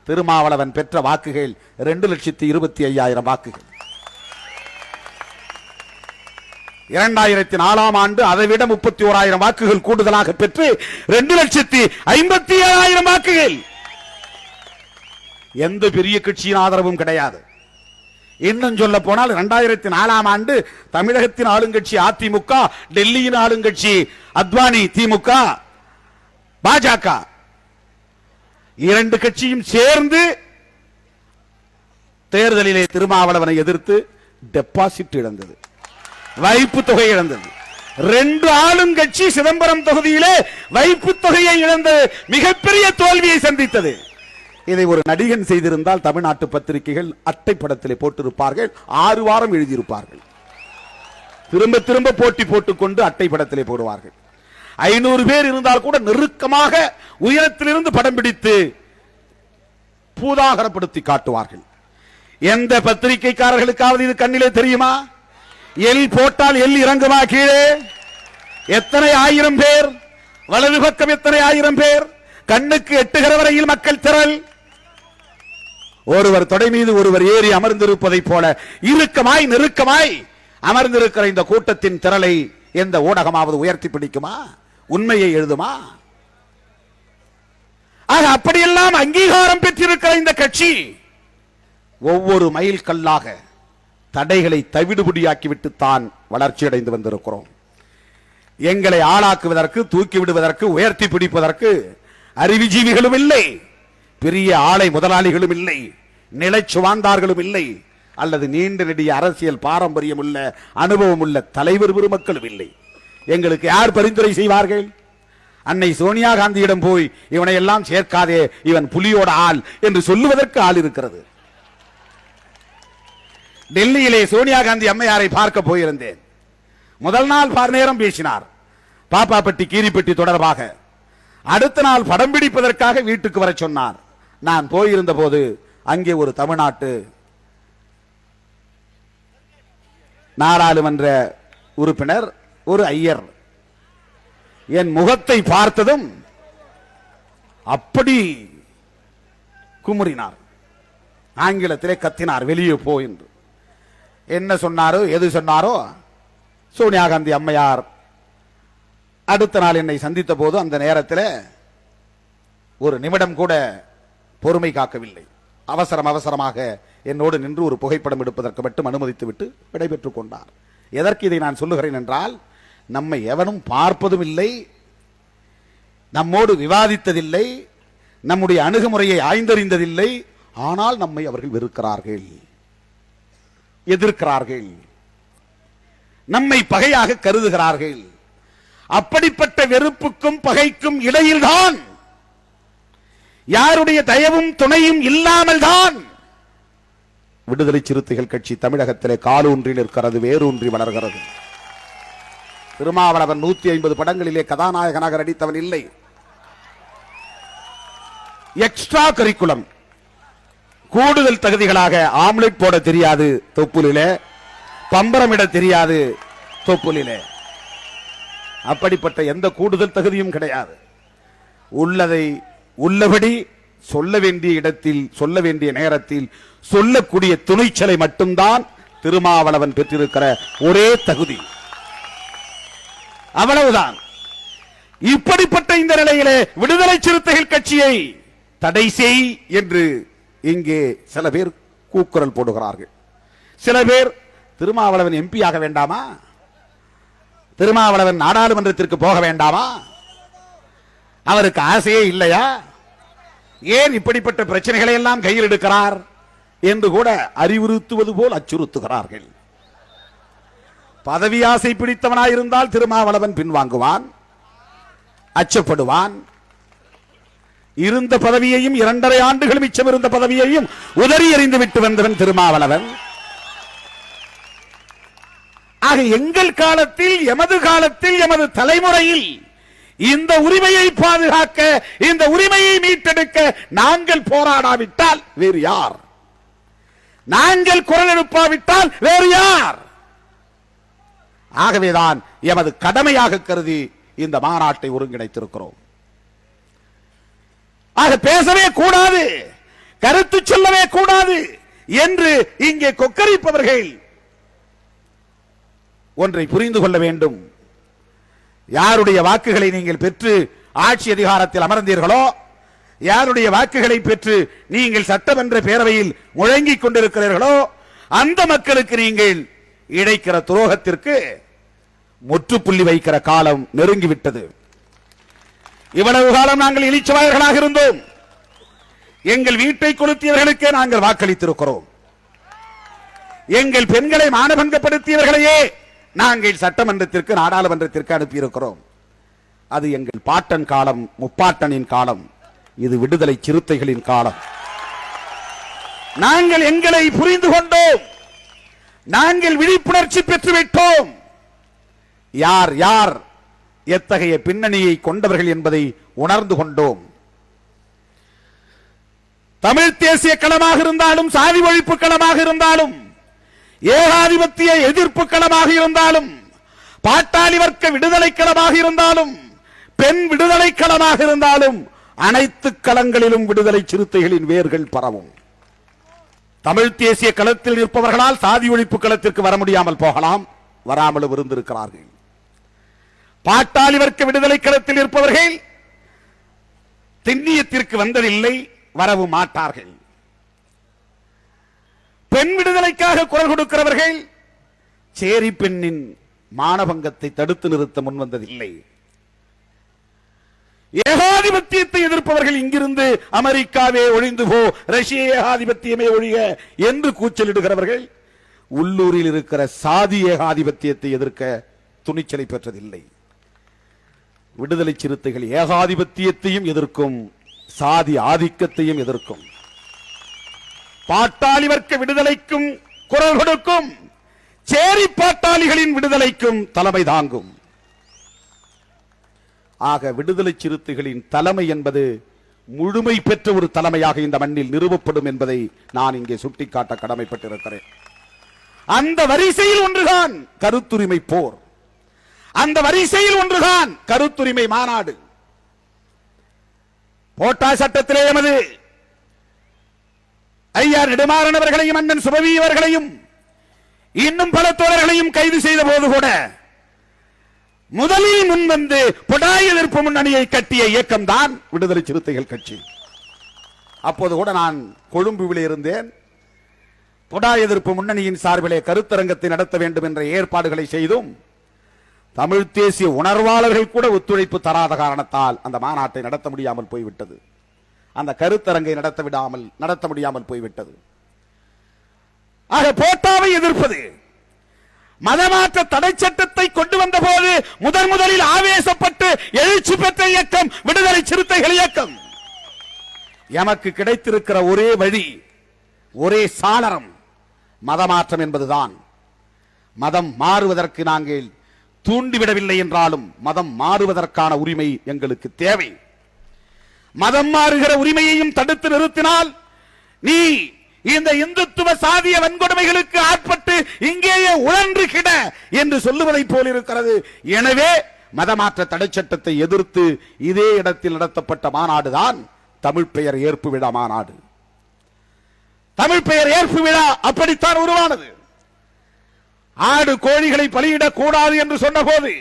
திருமாவளவன் பெற்ற வாக்குகள் 2,25,000 வாக்குகள். 2004ஆம் ஆண்டு அதைவிட 31,000 வாக்குகள் கூடுதலாக பெற்று 2,57,000 வாக்குகள். எந்த பெரிய கட்சியின் ஆதரவும் கிடையாது. இன்னும் சொல்ல போனால் 2004ஆம் ஆண்டு தமிழகத்தின் ஆளுங்கட்சி அதிமுக, டெல்லியின் ஆளுங்கட்சி அத்வானி திமுக, பாஜக 2 கட்சியும் சேர்ந்து தேர்தலிலே திருமாவளவனை எதிர்த்து டெபாசிட் இழந்தது, வைப்பு தொகை இழந்தது. 2 ஆளுங்கட்சி சிதம்பரம் தொகுதியிலே வைப்பு தொகையை இழந்து மிகப்பெரிய தோல்வியை சந்தித்தது. இதை ஒரு நடிகன் செய்திருந்தால் தமிழ்நாட்டு பத்திரிகைகள் அட்டைப்படத்திலே போட்டிருப்பார்கள், 6 வாரம் எழுதியிருப்பார்கள். திரும்ப திரும்ப போட்டி போட்டுக்கொண்டு அட்டைப்படத்திலே போடுவார்கள். 500 பேர் இருந்தால் கூட நெருக்கமாக உயரத்திலிருந்து படம் பிடித்து பூதாகரப்படுத்தி காட்டுவார்கள். எந்த பத்திரிகைக்காரர்களுக்காவது இது கண்ணிலே தெரியுமா? எல் போட்டால் எல் இறங்குமா கீழே? எத்தனை ஆயிரம் பேர், வலது பக்கம் எத்தனை ஆயிரம் பேர், கண்ணுக்கு எட்டுகிற வரையில் மக்கள் திரள். ஒருவர் தொடை மீது ஒருவர் ஏறி அமர்ந்திருப்பதை போல இறுக்கமாய் நெருக்கமாய் அமர்ந்திருக்கிற இந்த கூட்டத்தின் திரளை எந்த ஊடகமாவது உயர்த்தி பிடிக்குமா? உண்மையை எழுதுமா? ஆக அப்படியெல்லாம் அங்கீகாரம் பெற்றிருக்கிற இந்த கட்சி ஒவ்வொரு மைல் கல்லாக தடைகளை தவிடுபடியாக்கிவிட்டு தான் வளர்ச்சி அடைந்து வந்திருக்கிறோம். எங்களை ஆளாக்குவதற்கு, தூக்கி விடுவதற்கு, உயர்த்தி பிடிப்பதற்கு அறிவுஜீவிகளும் இல்லை, பெரிய ஆளை முதலாளிகளும் இல்லை, நிலைச்சுவார்ந்தார்களும் இல்லை, அல்லது நீண்ட நெடிய அரசியல் பாரம்பரியம் உள்ள அனுபவம் உள்ள தலைவர் பெருமக்களும் இல்லை. எங்களுக்கு யார் பரிந்துரை செய்வார்கள்? அன்னை சோனியா காந்தியிடம் போய் இவனை எல்லாம் சேர்க்காதே, இவன் புலியோட ஆள் என்று சொல்லுவதற்கு ஆள் இருக்கிறது. டெல்லியிலே சோனியா காந்தி அம்மையாரை பார்க்க போயிருந்தேன். முதல் நாள் நேரம் பேசினார் பாப்பாப்பட்டி கீரிப்பட்டி தொடர்பாக. அடுத்த நாள் படம் பிடிப்பதற்காக வீட்டுக்கு வர சொன்னார். நான் போயிருந்த போது அங்கே ஒரு தமிழ்நாட்டு நாடாளுமன்ற உறுப்பினர், ஒரு ஐயர் என் முகத்தை பார்த்ததும் அப்படி குமுறினார், ஆங்கிலத்திலே கத்தினார், வெளியே போ என்று. என்ன சொன்னாரோ, எது சொன்னாரோ, சோனியா காந்தி அம்மையார் அடுத்த நாள் என்னை சந்தித்த போது அந்த நேரத்தில் ஒரு நிமிடம் கூட பொறுமை காக்கவில்லை. அவசரமாக என்னோடு நின்று ஒரு புகைப்படம் எடுப்பதற்கு மட்டும் அனுமதித்து விட்டு விடைபெற்றுக் கொண்டார். எதற்கு இதை நான் சொல்லுகிறேன் என்றால், நம்மை எவனும் பார்ப்பதும் இல்லை, நம்மோடு விவாதித்ததில்லை, நம்முடைய அணுகுமுறையை ஆய்ந்தறிந்ததில்லை. ஆனால் நம்மை அவர்கள் வெறுக்கிறார்கள், எதிர்க்கிறார்கள், நம்மை பகையாக கருதுகிறார்கள். அப்படிப்பட்ட வெறுப்புக்கும் பகைக்கும் இடையில்தான், யாருடைய தயவும் துணையும் இல்லாமல் தான் விடுதலை சிறுத்தைகள் கட்சி தமிழகத்திலே காலூன்றி நிற்கிறது, வேரூன்றி வளர்கிறது. திருமாவளவன் 150 படங்களிலே கதாநாயகனாக நடித்தவன் இல்லை. எக்ஸ்ட்ரா கரிக்குலம், கூடுதல் தகுதிகளாக ஆம்லெட் போட தெரியாது தொப்புலிலே, பம்பரமிட தெரியாது தொப்புலிலே. அப்படிப்பட்ட எந்த கூடுதல் தகுதியும் கிடையாது. உள்ளதை உள்ளபடி சொல்ல வேண்டிய இடத்தில், சொல்ல வேண்டிய நேரத்தில் சொல்லக்கூடிய துணிச்சலை மட்டும்தான் திருமாவளவன் பெற்றிருக்கிற ஒரே தகுதி. அவ்வளவுதான். இப்படிப்பட்ட இந்த நிலையிலே விடுதலை சிறுத்தைகள் கட்சியை தடை செய் என்று இங்கே சில பேர் கூக்குரல் போடுகிறார்கள். சில பேர் திருமாவளவன் எம்பி ஆக வேண்டாமா? திருமாவளவன் நாடாளுமன்றத்திற்கு போக வேண்டாமா? அவருக்கு ஆசையே இல்லையா? ஏன் இப்படிப்பட்ட பிரச்சனைகளை எல்லாம் கையில் எடுக்கிறார்? என்று கூட அறிவுறுத்துவது போல் அச்சுறுத்துகிறார்கள். பதவி ஆசை பிடித்தவனாயிருந்தால் திருமாவளவன் பின்வாங்குவான், அச்சப்படுவான். இருந்த பதவியையும் 2.5 ஆண்டுகள் மிச்சம் இருந்த பதவியையும் உதறி எறிந்து விட்டு வந்தவன் திருமாவளவன். ஆக எங்கள் காலத்தில், எமது காலத்தில், எமது தலைமுறையில் இந்த உரிமையை பாதுகாக்க, இந்த உரிமையை மீட்டெடுக்க நாங்கள் போராடாவிட்டால் வேறு யார்? நாங்கள் குரல் எழுப்பாவிட்டால் வேறு யார்? ஆகவேதான் எமது கடமையாக கருதி இந்த மாநாட்டை ஒருங்கிணைத்திருக்கிறோம். ஆக பேசவே கூடாது, கருத்து சொல்லவே கூடாது என்று இங்கே கொக்கரிப்பவர்கள் ஒன்றை புரிந்து கொள்ள வேண்டும். யாருடைய வாக்குகளை நீங்கள் பெற்று ஆட்சி அதிகாரத்தில் அமர்ந்தீர்களோ, யாருடைய வாக்குகளை பெற்று நீங்கள் சட்டமன்ற பேரவையில் முழங்கிக் கொண்டிருக்கிறீர்களோ, அந்த மக்களுக்கு நீங்கள் இழைக்கிற துரோகத்திற்கு முற்றுப்புள்ளி வைக்கிற காலம் நெருங்கிவிட்டது. இவ்வளவு காலம் நாங்கள் இளிச்சவாயர்களாக இருந்தோம். எங்கள் வீட்டை கொளுத்தியவர்களுக்கே நாங்கள் வாக்களித்திருக்கிறோம். எங்கள் பெண்களை மானபங்கப்படுத்தியவர்களையே நாங்கள் சட்டமன்றத்திற்கு, நாடாளுமன்றத்திற்கு அனுப்பியிருக்கிறோம். அது எங்கள் பாட்டன் காலம், முப்பாட்டனின் காலம். இது விடுதலை சிறுத்தைகளின் காலம். நாங்கள் எங்களை புரிந்து கொண்டோம். நாங்கள் விழிப்புணர்ச்சி பெற்றுவிட்டோம். யார் யார் எத்தகைய பின்னணியை கொண்டவர்கள் என்பதை உணர்ந்து கொண்டோம். தமிழ் தேசிய களமாக இருந்தாலும், சாதி ஒழிப்பு களமாக இருந்தாலும், ஏகாதிபத்திய எதிர்ப்பு களமாக இருந்தாலும், பாட்டாளி வர்க்க விடுதலை களமாக இருந்தாலும், பெண் விடுதலை களமாக இருந்தாலும், அனைத்து களங்களிலும் விடுதலை சிறுத்தைகளின் வேர்கள் பரவும். தமிழ் தேசிய களத்தில் நிற்பவர்களால் சாதி ஒழிப்பு களத்திற்கு வர முடியாமல் போகலாம், வராமலும் இருந்திருக்கிறார்கள். பாட்டாளி வர்க்க விடுதலை களத்தில் இருப்பவர்கள் திண்ணியத்திற்கு வந்ததில்லை, வரவும் மாட்டார்கள். பெண் விடுதலைக்காக குரல் கொடுக்கிறவர்கள் சேரி பெண்ணின் மானபங்கத்தை தடுத்து நிறுத்த முன்வந்ததில்லை. ஏகாதிபத்தியத்தை எதிர்ப்பவர்கள் இங்கிருந்து அமெரிக்காவே ஒழிந்து போ, ரஷ்ய ஏகாதிபத்தியமே ஒழிக என்று கூச்சலிடுகிறவர்கள் உள்ளூரில் இருக்கிற சாதி ஏகாதிபத்தியத்தை எதிர்க்க துணிச்சலை பெற்றதில்லை. விடுதலை சிறுத்தைகள் ஏகாதிபத்தியத்தையும் எதிர்க்கும், சாதி ஆதிக்கத்தையும் எதிர்க்கும். பாட்டாளி வர்க்க விடுதலைக்கும் குரல் கொடுக்கும், சேரி பாட்டாளிகளின் விடுதலைக்கும் தலைமை தாங்கும். ஆக விடுதலை சிறுத்தைகளின் தலைமை என்பது முழுமை பெற்ற ஒரு தலைமையாக இந்த மண்ணில் நிறுவப்படும் என்பதை நான் இங்கே சுட்டிக்காட்ட கடமைப்பட்டிருக்கிறேன். அந்த வரிசையில் ஒன்றுதான் கருத்துரிமை போர், அந்த வரிசையில் ஒன்றுதான் கருத்துரிமை மாநாடு. போட்டா சட்டத்திலே எமது ஐயா நெடுமாறன் அவர்களையும், அண்ணன் சுபவி அவர்களையும், இன்னும் பல தோழர்களையும் கைது செய்த போது கூட முதலில் முன்வந்து பொடாய் எதிர்ப்பு முன்னணியை கட்டிய இயக்கம் தான் விடுதலை சிறுத்தைகள் கட்சி. அப்போது கூட நான் கொழும்புவில் இருந்தேன். பொடாய் எதிர்ப்பு முன்னணியின் சார்பிலே கருத்தரங்கத்தை நடத்த வேண்டும் என்ற ஏற்பாடுகளை செய்தும் தமிழ் தேசிய உணர்வாளர்கள் கூட ஒத்துழைப்பு தராத காரணத்தால் அந்த மாநாட்டை நடத்த முடியாமல் போய்விட்டது. அந்த கருத்தரங்கை நடத்த முடியாமல் போய்விட்டது. ஆக போட்டாவை எதிர்ப்பது, மதமாற்ற தடை சட்டத்தை கொண்டு வந்த போது முதலில் ஆவேசப்பட்டு எழுச்சி பெற்ற இயக்கம் விடுதலை சிறுத்தைகள் இயக்கம். எமக்கு கிடைத்திருக்கிற ஒரே வழி, ஒரே சாளரம் மதமாற்றம் என்பதுதான். மதம் மாறுவதற்கு நாங்கள் தூண்டிவிடவில்லை என்றாலும் மதம் மாறுவதற்கான உரிமை எங்களுக்கு தேவை. மதம் மாறுகிற உரிமையையும் தடுத்து நிறுத்தினால் நீ இந்த இந்துத்துவ சாதிய வன்கொடுமைகளுக்கு ஆட்பட்டு இங்கேயே உழன்று கிட என்று சொல்லுவதை போல் இருக்கிறது. எனவே மதமாற்ற தடை சட்டத்தை எதிர்த்து இதே இடத்தில் நடத்தப்பட்ட மாநாடுதான் தமிழ் பெயர் ஏற்பு விழா மாநாடு. தமிழ் பெயர் ஏற்பு விழா அப்படித்தான் உருவானது. ஆடு கோழிகளை பலியிடக் கூடாது என்று சொன்ன போது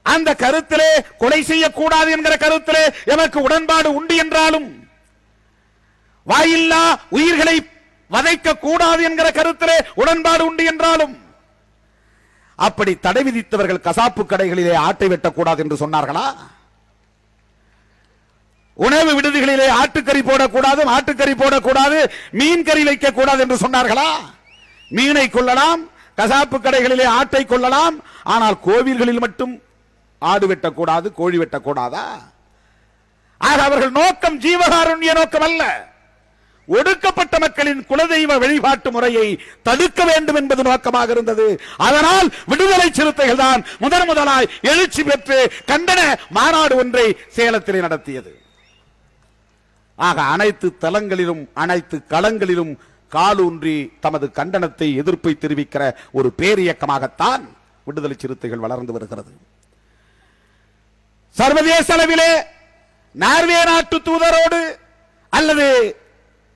அந்த கருத்திலே, கொலை செய்யக்கூடாது என்கிற கருத்திலே எமக்கு உடன்பாடு உண்டு என்றாலும், வாயில்லா உயிர்களை வதைக்க கூடாது என்கிற கருத்திலே உடன்பாடு உண்டு என்றாலும், அப்படி தடை விதித்தவர்கள் கசாப்பு கடைகளிலே ஆட்டை வெட்டக்கூடாது என்று சொன்னார்களா? உணவு விடுதிகளிலே ஆட்டுக்கறி போடக்கூடாது, மாட்டுக்கறி போடக்கூடாது, மீன் கறி வைக்கக்கூடாது என்று சொன்னார்களா? மீனை கொள்ளலாம், கசாப்பு கடைகளிலே ஆட்டை கொள்ளலாம், ஆனால் கோவில்களில் மட்டும் ஆடு வெட்டக்கூடாது, கோழி வெட்டக்கூடாதா? ஆக அவர்கள் நோக்கம் ஜீவகாருண்ய நோக்கம் அல்ல, ஒடுக்கப்பட்ட மக்களின் குலதெய்வ வழிபாட்டு முறையை தடுக்க வேண்டும் என்பது நோக்கமாக இருந்தது. அதனால் விடுதலை சிறுத்தைகள் தான் முதலாய் எழுச்சி பெற்று கண்டன மாநாடு ஒன்றை சேலத்திலே நடத்தியது. ஆக அனைத்து தலங்களிலும் அனைத்து களங்களிலும் காலூன்றி தமது கண்டனத்தை எதிர்ப்பை தெரிவிக்கிற ஒரு பேரியக்கமாகத்தான் விடுதலை சிறுத்தைகள் வளர்ந்து வருகிறது. சர்வதேச அளவிலே நார்வே நாட்டு தூதரோடு அல்லது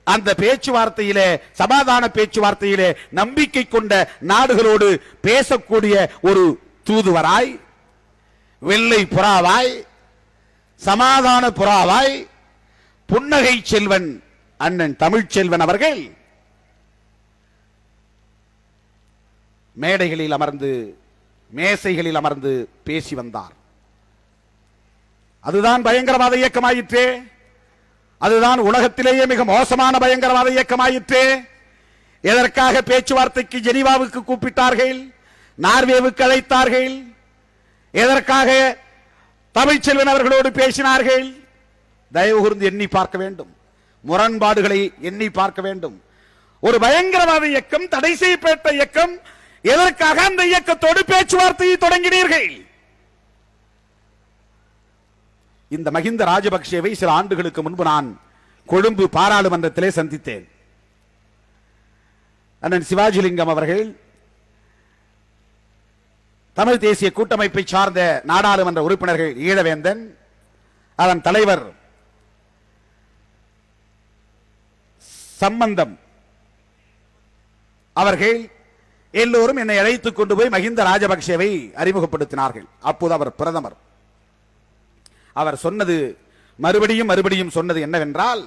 அந்த பேச்சுவார்த்தையிலே சமாதான பேச்சுவார்த்தையிலே நம்பிக்கை கொண்ட நாடுகளோடு பேசக்கூடிய ஒரு தூதுவராய், வெள்ளை புறாவாய், சமாதான புறாவாய் புன்னகை செல்வன் அண்ணன் தமிழ்ச்செல்வன் அவர்கள் மேடைகளில் அமர்ந்து மேசைகளில் அமர்ந்து பேசி வந்தார். அதுதான் பயங்கரவாத இயக்கமாயிற்றே, அதுதான் உலகத்திலேயே மிக மோசமான பயங்கரவாத இயக்கமாயிற்றே. எதற்காக பேச்சுவார்த்தைக்கு ஜெனீவாவுக்கு கூப்பிட்டார்கள், நார்வேவுக்கு அழைத்தார்கள்? எதற்காக தமிழ்ச்செல்வன் அவர்களோடு பேசினார்கள்? தயவு கூர்ந்து எண்ணி பார்க்க வேண்டும், முரண்பாடுகளை எண்ணி பார்க்க வேண்டும். ஒரு பயங்கரவாத இயக்கம், தடை செய்யப்பட்ட இயக்கம், எதற்காக அந்த இயக்கத்தோடு பேச்சுவார்த்தையை தொடங்கினீர்கள்? இந்த மஹிந்த ராஜபக்சேவை சில ஆண்டுகளுக்கு முன்பு நான் கொழும்பு பாராளுமன்றத்திலே சந்தித்தேன். அண்ணன் சிவாஜிலிங்கம் அவர்கள் தமிழ் தேசிய கூட்டமைப்பை சார்ந்த நாடாளுமன்ற உறுப்பினர்கள் ஈழவேந்தன், அதன் தலைவர் சம்பந்தம் அவர்கள் எல்லோரும் என்னை அழைத்துக் கொண்டு போய் மஹிந்த ராஜபக்சேவை அறிமுகப்படுத்தினார்கள். அப்போது அவர் பிரதமர். அவர் சொன்னது மறுபடியும் சொன்னது என்னவென்றால்,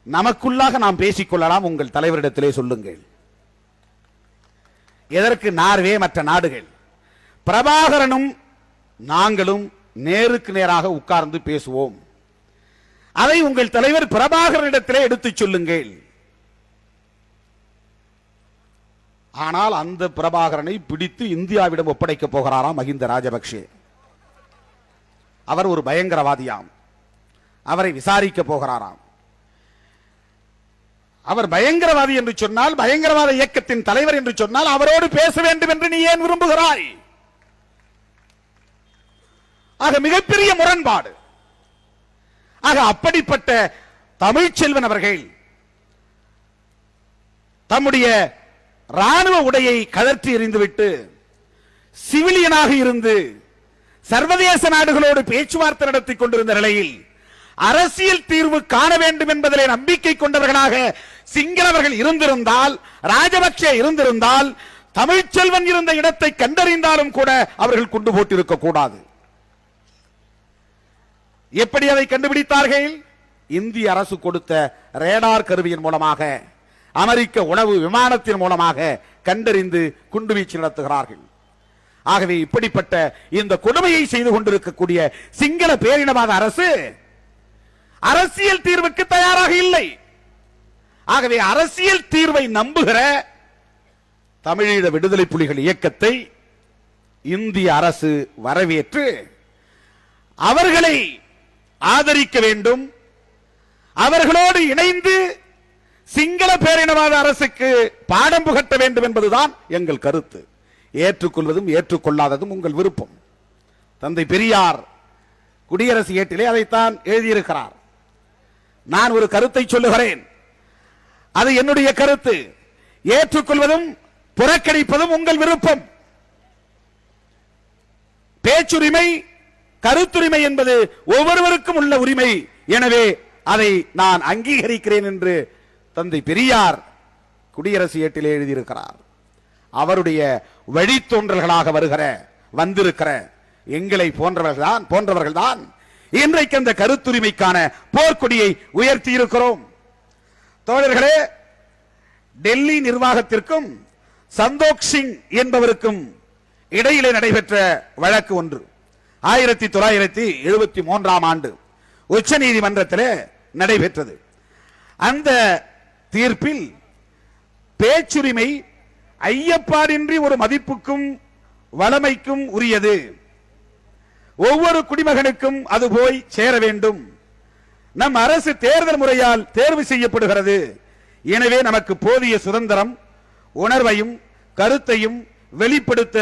நமக்குள்ளாக நாம் பேசிக்கொள்ளலாம், உங்கள் தலைவரிடத்திலே சொல்லுங்கள். எதற்கு நார்வே மற்ற நாடுகள்? பிரபாகரனும் நாங்களும் நேருக்கு நேராக உட்கார்ந்து பேசுவோம், அதை உங்கள் தலைவர் பிரபாகரனிடத்திலே எடுத்துச் சொல்லுங்கள். ஆனால் அந்த பிரபாகரனை பிடித்து இந்தியாவிடம் ஒப்படைக்க போகிறாராம் மஹிந்த ராஜபக்சே. அவர் ஒரு பயங்கரவாதியாம், அவரை விசாரிக்க போகிறாராம். அவர் பயங்கரவாதி என்று சொன்னால், பயங்கரவாத இயக்கத்தின் தலைவர் என்று சொன்னால் அவரோடு பேச வேண்டும் என்று நீ ஏன் விரும்புகிறாய்? ஆக மிகப்பெரிய முரண்பாடு. ஆக அப்படிப்பட்ட தமிழ்ச்செல்வன் அவர்கள் தம்முடைய ராணுவ உடையை கழற்றி எறிந்துவிட்டு சிவிலியனாக இருந்து சர்வதேச நாடுகளோடு பேச்சுவார்த்தை நடத்திக் கொண்டிருந்த நிலையில் அரசியல் தீர்வு காண வேண்டும் என்பதிலே நம்பிக்கை கொண்டவர்களாக சிங்களவர்கள் இருந்திருந்தால், ராஜபக்சே இருந்திருந்தால், தமிழ்ச்செல்வன் இருந்த இடத்தை கண்டறிந்தாலும் கூட அவர்கள் கொண்டு போட்டிருக்க கூடாது. எப்படி அதை கண்டுபிடித்தார்கள்? இந்திய அரசு கொடுத்த ரேடார் கருவியின் மூலமாக, அமெரிக்க உளவு விமானத்தின் மூலமாக கண்டறிந்து குண்டுவீச்சு நடத்துகிறார்கள். ஆகவே இப்படிப்பட்ட இந்த கொடுமையை செய்து கொண்டிருக்கக்கூடிய சிங்கள பேரினவாத அரசு அரசியல் தீர்வுக்கு தயாராக இல்லை. ஆகவே அரசியல் தீர்வை நம்புகிற தமிழீழ விடுதலை புலிகள் இயக்கத்தை இந்திய அரசு வரவேற்று அவர்களை ஆதரிக்க வேண்டும், அவர்களோடு இணைந்து சிங்கள பேரினவாத அரசுக்கு பாடம் புகட்ட வேண்டும் என்பதுதான் எங்கள் கருத்து. ஏற்றுக்கொள்வதும் ஏற்றுக்கொள்ளாததும் உங்கள் விருப்பம். தந்தை பெரியார் குடியரசு ஏட்டிலே அதைத்தான் எழுதியிருக்கிறார். நான் ஒரு கருத்தை சொல்லுகிறேன், அது என்னுடைய கருத்து. ஏற்றுக்கொள்வதும் புறக்கணிப்பதும் உங்கள் விருப்பம். பேச்சுரிமை, கருத்துரிமை என்பது ஒவ்வொருவருக்கும் உள்ள உரிமை. எனவே அதை நான் அங்கீகரிக்கிறேன் என்று தந்தை பெரியார் குடியரசு ஏட்டிலே எழுதியிருக்கிறார். அவருடைய வழித்தோன்றல்களாக வந்திருக்கிற எங்களை போன்றவர்கள்தான் இன்றைக்கு அந்த கருத்துரிமைக்கான போர்க்கொடியை உயர்த்தி இருக்கிறோம். தோழர்களே, டெல்லி நிர்வாகத்திற்கும் சந்தோக் சிங் என்பவருக்கும் இடையிலே நடைபெற்ற வழக்கு ஒன்று 1973 ஆண்டு உச்ச நீதிமன்றத்தில் நடைபெற்றது. அந்த தீர்ப்பில் பேச்சுரிமை ஐயப்பாடின்றி ஒரு மதிப்புக்கும் வளமைக்கும் உரியது. ஒவ்வொரு குடிமகனுக்கும் அது போய் சேர வேண்டும். நம் அரசு தேர்தல் முறையால் தேர்வு செய்யப்படுகிறது. எனவே நமக்கு போதிய சுதந்திரம், உணர்வையும் கருத்தையும் வெளிப்படுத்த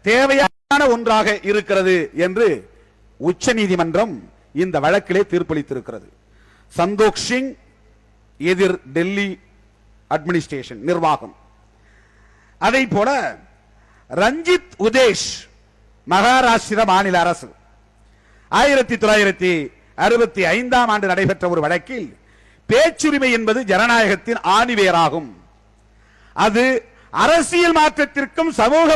தேவையான ஒன்றாக இருக்கிறது என்று உச்ச நீதிமன்றம் இந்த வழக்கிலே தீர்ப்பளித்திருக்கிறது. சந்தோக் சிங் எதிர் டெல்லி அட்மினிஸ்ட்ரேஷன் நிர்வாகம். அதை போல ரஞ்சித் உதேஷ் மகாராஷ்டிர மாநில அரசு 1965 ஆண்டு நடைபெற்ற ஒரு வழக்கில் பேச்சுரிமை என்பது ஜனநாயகத்தின் ஆணிவேராகும். அது அரசியல் மாற்றத்திற்கும் சமூக